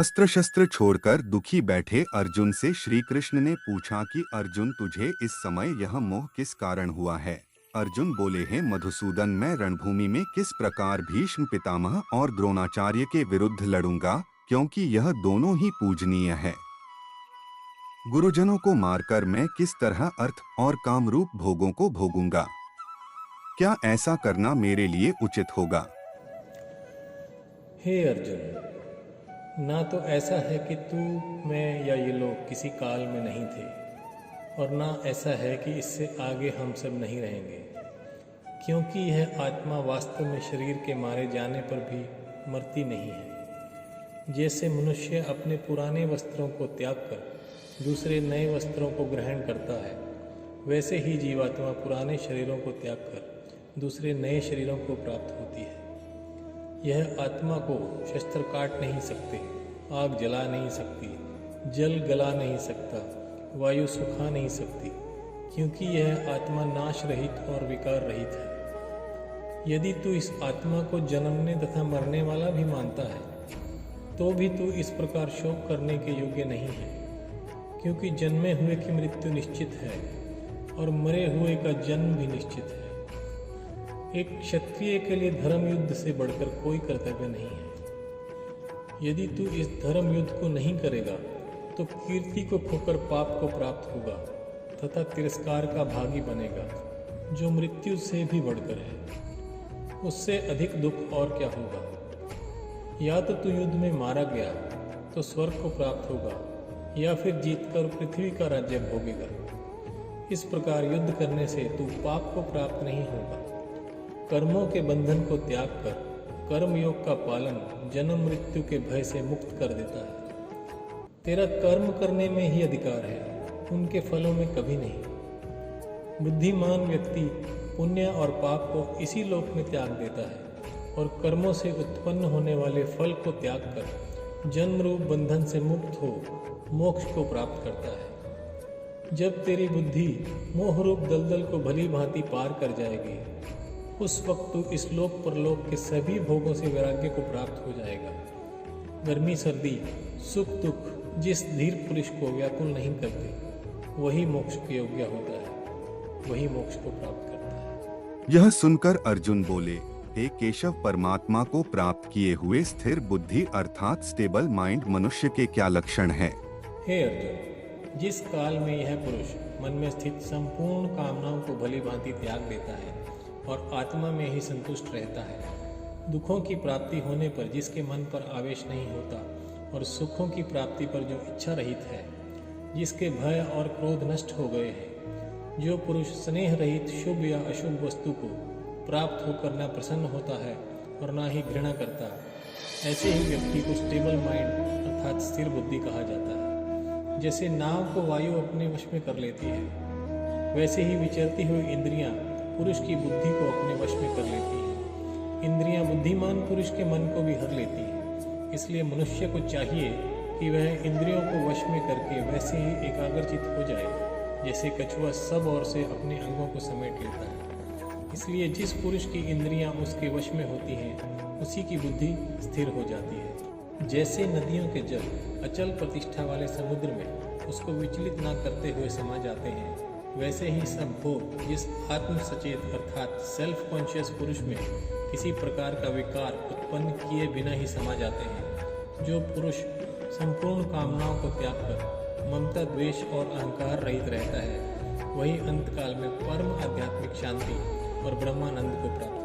अस्त्र शस्त्र छोड़कर दुखी बैठे अर्जुन से श्री कृष्ण ने पूछा कि अर्जुन तुझे इस समय यह मोह किस कारण हुआ है। अर्जुन बोले हैं मधुसूदन, मैं रणभूमि में किस प्रकार भीष्म पितामह और द्रोणाचार्य के विरुद्ध लड़ूंगा, क्योंकि यह दोनों ही पूजनीय है। गुरुजनों को मारकर मैं किस तरह अर्थ और कामरूप भोगों को भोगूंगा। क्या ऐसा करना मेरे लिए उचित होगा? हे अर्जुन, ना तो ऐसा है कि तू, मैं या ये लोग किसी काल में नहीं थे, और ना ऐसा है कि इससे आगे हम सब नहीं रहेंगे, क्योंकि यह आत्मा वास्तव में शरीर के मारे जाने पर भी मरती नहीं है। जैसे मनुष्य अपने पुराने वस्त्रों को त्याग कर दूसरे नए वस्त्रों को ग्रहण करता है, वैसे ही जीवात्मा पुराने शरीरों को त्याग कर दूसरे नए शरीरों को प्राप्त होती है। यह आत्मा को शस्त्र काट नहीं सकते, आग जला नहीं सकती, जल गला नहीं सकता, वायु सुखा नहीं सकती, क्योंकि यह आत्मा नाश रहित और विकार रहित है। यदि तू इस आत्मा को जन्मने तथा मरने वाला भी मानता है, तो भी तू इस प्रकार शोक करने के योग्य नहीं है, क्योंकि जन्मे हुए की मृत्यु निश्चित है और मरे हुए का जन्म भी निश्चित है। एक क्षत्रिय के लिए धर्म युद्ध से बढ़कर कोई कर्तव्य नहीं है। यदि तू इस धर्म युद्ध को नहीं करेगा तो कीर्ति को खोकर पाप को प्राप्त होगा तथा तिरस्कार का भागी बनेगा, जो मृत्यु से भी बढ़कर है। उससे अधिक दुख और क्या होगा। या तो तू युद्ध में मारा गया तो स्वर्ग को प्राप्त होगा, या फिर जीतकर पृथ्वी का राज्य भोगेगा। इस प्रकार युद्ध करने से तू पाप को प्राप्त नहीं होगा। कर्मों के बंधन को त्याग कर कर्म योग का पालन जन्म मृत्यु के भय से मुक्त कर देता है। तेरा कर्म करने में ही अधिकार है, उनके फलों में कभी नहीं। बुद्धिमान व्यक्ति पुण्य और पाप को इसी लोक में त्याग देता है और कर्मों से उत्पन्न होने वाले फल को त्याग कर जन्म रूप बंधन से मुक्त हो मोक्ष को प्राप्त करता है। जब तेरी बुद्धि मोह रूप दलदल को भली भांति पार कर जाएगी, उस वक्त तू इस लोक परलोक के सभी भोगों से वैराग्य को प्राप्त हो जाएगा। गर्मी सर्दी सुख दुख जिस धीर पुरुष को व्याकुल नहीं करते, वही मोक्ष के योग्य होता है, वही मोक्ष को प्राप्त करता है। यह सुनकर अर्जुन बोले, हे केशव, परमात्मा को प्राप्त किए हुए स्थिर बुद्धि अर्थात स्टेबल माइंड मनुष्य के क्या लक्षण हैं? हे अर्जुन, जिस काल में यह पुरुष मन में स्थित संपूर्ण कामनाओं को भली भांति त्याग देता है और आत्मा में ही संतुष्ट रहता है, दुखों की प्राप्ति होने पर जिसके मन पर आवेश नहीं होता और सुखों की प्राप्ति पर जो इच्छा रहित है, जिसके भय और क्रोध नष्ट हो गए हैं, जो पुरुष स्नेह रहित शुभ या अशुभ वस्तु को प्राप्त होकर न प्रसन्न होता है और न ही घृणा करता, ऐसे ही व्यक्ति को स्टेबल माइंड अर्थात स्थिर बुद्धि कहा जाता है। जैसे नाव को वायु अपने वश में कर लेती है, वैसे ही विचरती हुई इंद्रियां पुरुष की बुद्धि को अपने वश में कर लेती है। इंद्रियां बुद्धिमान पुरुष के मन को भी हर लेती हैं। इसलिए मनुष्य को चाहिए कि वह इंद्रियों को वश में करके वैसे ही एकाग्रचित हो जाए, जैसे कछुआ सब ओर से अपने अंगों को समेट लेता है। इसलिए जिस पुरुष की इंद्रियां उसके वश में होती हैं, उसी की बुद्धि स्थिर हो जाती है। जैसे नदियों के जल अचल प्रतिष्ठा वाले समुद्र में उसको विचलित न करते हुए समा जाते हैं, वैसे ही सब भोग जिस आत्म सचेत अर्थात सेल्फ कॉन्शियस पुरुष में किसी प्रकार का विकार उत्पन्न किए बिना ही समा जाते हैं। जो पुरुष संपूर्ण कामनाओं को त्याग कर ममता द्वेष और अहंकार रहित रहता है, वही अंतकाल में परम आध्यात्मिक शांति और ब्रह्मानंद को प्राप्त